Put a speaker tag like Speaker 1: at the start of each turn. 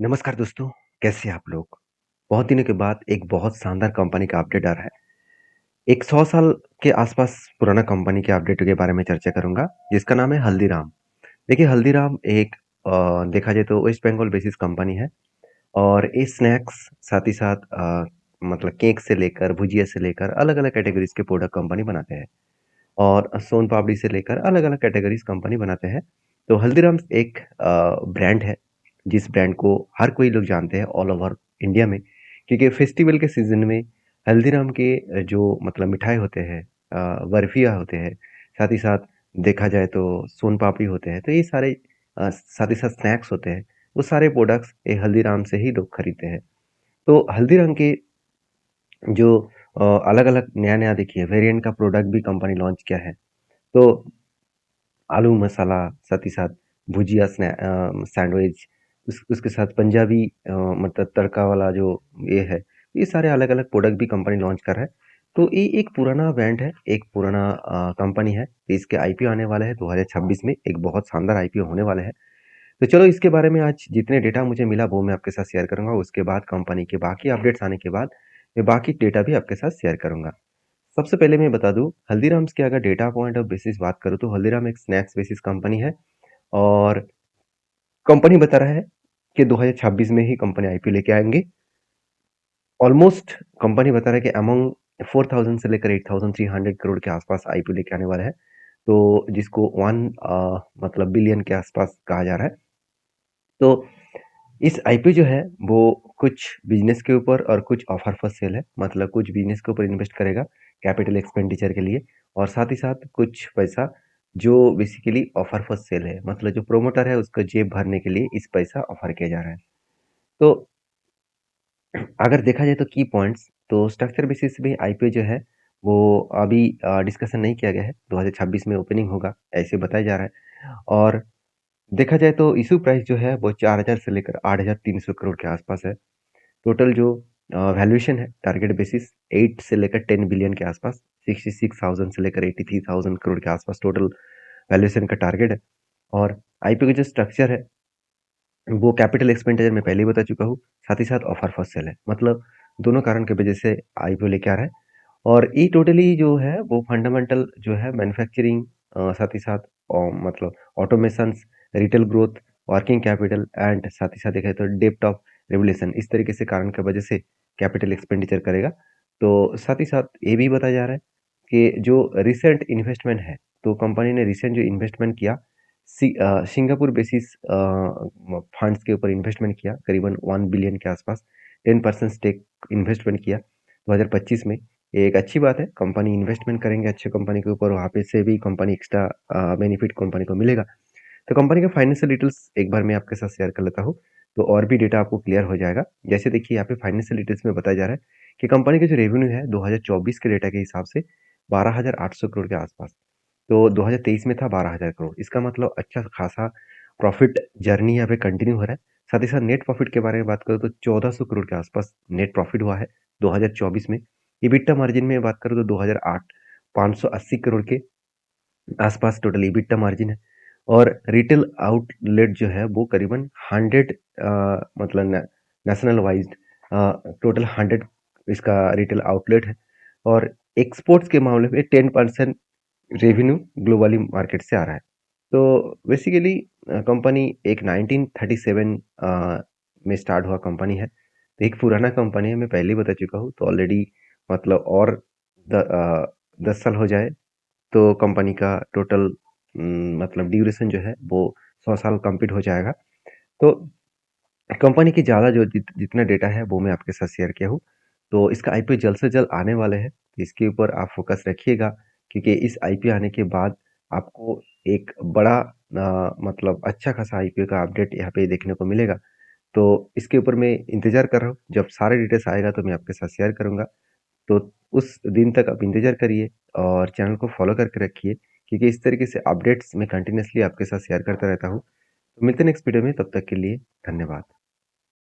Speaker 1: नमस्कार दोस्तों, कैसे हैं आप लोग? बहुत दिनों के बाद एक बहुत शानदार कंपनी का अपडेट आ रहा है। एक 100 साल के आसपास पुराना कंपनी के अपडेट के बारे में चर्चा करूँगा, जिसका नाम है हल्दीराम। देखिए हल्दीराम एक देखा जाए तो वेस्ट बंगाल बेसिस कंपनी है और ये स्नैक्स साथ ही साथ मतलब केक से लेकर, भुजिया से लेकर अलग-अलग कैटेगरीज़ के प्रोडक्ट कंपनी बनाते हैं और सोन पापड़ी से लेकर अलग-अलग कैटेगरीज़ कंपनी बनाते हैं। तो हल्दीराम्स एक ब्रांड है, जिस ब्रांड को हर कोई लोग जानते हैं ऑल ओवर इंडिया में, क्योंकि फेस्टिवल के सीज़न में हल्दीराम के जो मतलब मिठाई होते हैं, बर्फियाँ होते हैं, साथ ही साथ देखा जाए तो सोन पापड़ी होते हैं, तो ये सारे साथ ही साथ स्नैक्स होते हैं, वो सारे प्रोडक्ट्स ये हल्दीराम से ही लोग खरीदते हैं। तो हल्दीराम के जो अलग-अलग नया-नया देखिए वेरिएंट का प्रोडक्ट भी कंपनी लॉन्च किया है। तो आलू मसाला, साथ ही साथ भुजिया सैंडविच उसके साथ पंजाबी मतलब तड़का वाला जो ये है, ये सारे अलग-अलग प्रोडक्ट भी कंपनी लॉन्च कर रहा है। तो ये एक पुराना ब्रांड है, एक पुराना कंपनी है। इसके आईपीओ आने वाला है 2026 में, एक बहुत शानदार आईपीओ होने वाला है। तो चलो इसके बारे में आज जितने डेटा मुझे मिला वो मैं आपके साथ शेयर करूँगा। उसके बाद कंपनी के बाकी अपडेट्स आने के बाद, मैं बाकी डेटा भी आपके साथ शेयर करूँगा। सबसे पहले मैं बता दूं हल्दीराम्स की अगर डेटा पॉइंट ऑफ बेसिस बात करूं तो हल्दीराम एक स्नैक्स बेसिस कंपनी है और कंपनी बता रहा है कि 2026 में ही कंपनी आईपीओ लेके आएंगे। ऑलमोस्ट कंपनी बता रहा है कि अमंग 4000 से लेकर 8300 करोड़ के आसपास आईपीओ लेके आने वाला है, तो जिसको वन मतलब बिलियन के आसपास कहा जा रहा है। तो इस आईपीओ जो है वो कुछ बिजनेस के ऊपर और कुछ ऑफर फॉर सेल है, मतलब कुछ बिजनेस के ऊपर इन्वेस्ट करेगा कैपिटल एक्सपेंडिचर के लिए, और साथ ही साथ कुछ पैसा जो बेसिकली ऑफर फॉर सेल है, मतलब जो प्रोमोटर है उसको जेब भरने के लिए इस पैसा ऑफर किया जा रहा है। तो अगर देखा जाए तो की पॉइंट्स, तो स्ट्रक्चर बेसिस पे आईपीओ जो है वो अभी डिस्कशन नहीं किया गया है, 2026 में ओपनिंग होगा ऐसे बताया जा रहा है। और देखा जाए तो इशू प्राइस जो है वो 4000 से लेकर 8300 करोड़ के आसपास है। टोटल जो वैल्यूएशन है टारगेट बेसिस 8 से लेकर 10 बिलियन के आसपास, 66,000 से लेकर 83,000 करोड़ के आसपास टोटल वैल्यूएशन का टारगेट है। और आईपीओ का जो स्ट्रक्चर है वो कैपिटल एक्सपेंडिचर में पहले ही बता चुका हूँ, साथ ही साथ ऑफर फर्स्ट सेल है, मतलब दोनों कारण की वजह से आईपीओ लेके आ रहा है। और ये टोटली जो है वो फंडामेंटल जो है मैन्युफैक्चरिंग, साथ ही साथ मतलब automations, retail growth, working capital and साथ ही साथ देखा तो डेप्थ ऑफ रेगुलेशन, इस तरीके से कारण की वजह से कैपिटल एक्सपेंडिचर करेगा। तो साथ ही साथ ये भी बताया जा रहा है कि जो रिसेंट इन्वेस्टमेंट है, तो कंपनी ने रिसेंट जो इन्वेस्टमेंट किया सिंगापुर बेसिस फंड्स के ऊपर इन्वेस्टमेंट किया करीबन 1 बिलियन के आसपास, 10% स्टेक इन्वेस्टमेंट किया 2025 में। ये एक अच्छी बात है, कंपनी इन्वेस्टमेंट करेंगे अच्छे कंपनी के ऊपर, वहाँ पे से भी कंपनी एक्स्ट्रा बेनिफिट कंपनी को मिलेगा। तो कंपनी का फाइनेंशियल डिटेल्स एक बार मैं आपके साथ शेयर कर लेता हूँ, तो और भी डेटा आपको क्लियर हो जाएगा। जैसे देखिए यहाँ पे फाइनेंशियल डिटेल्स में बताया जा रहा है कि कंपनी का जो रेवेन्यू है 2024 के डेटा के हिसाब से 12,800 करोड़ के आसपास, तो 2023 में था 12,000 करोड़। इसका मतलब अच्छा खासा प्रॉफिट जर्नी यहाँ पे कंटिन्यू हो रहा है। साथ ही साथ नेट प्रॉफिट के बारे में बात करूँ तो 1400 करोड़ के आसपास नेट प्रॉफिट हुआ है 2024 में। इबिट्टा मार्जिन में बात करूँ तो 2008 580 करोड़ के आसपास टोटल इबिट्टा मार्जिन है। और रिटेल आउटलेट जो है वो करीबन 100 मतलब नेशनल वाइज टोटल 100 इसका रिटेल आउटलेट है। और एक्सपोर्ट्स के मामले में 10% रेवेन्यू ग्लोबली मार्केट से आ रहा है। तो बेसिकली कंपनी एक 1937 में स्टार्ट हुआ कंपनी है, तो एक पुराना कंपनी है, मैं पहले ही बता चुका हूँ। तो ऑलरेडी मतलब और 10 साल हो जाए तो कंपनी का टोटल मतलब ड्यूरेशन जो है वो 100 साल कंप्लीट हो जाएगा। तो कंपनी की ज़्यादा जो जितना डेटा है वो मैं आपके साथ शेयर किया हूँ। तो इसका आईपीओ जल्द से जल्द आने वाले हैं, तो इसके ऊपर आप फोकस रखिएगा, क्योंकि इस आईपीओ आने के बाद आपको एक बड़ा मतलब अच्छा खासा आईपीओ का अपडेट यहाँ पे देखने को मिलेगा। तो इसके ऊपर मैं इंतज़ार कर रहा हूँ, जब सारे डिटेल्स आएगा तो मैं आपके साथ शेयर करूँगा। तो उस दिन तक आप इंतज़ार करिए और चैनल को फॉलो करके रखिए, क्योंकि इस तरीके से अपडेट्स मैं कंटिन्यूअसली आपके साथ शेयर करता रहता हूँ। तो मिलते हैं नेक्स्ट वीडियो में, तब तक के लिए धन्यवाद।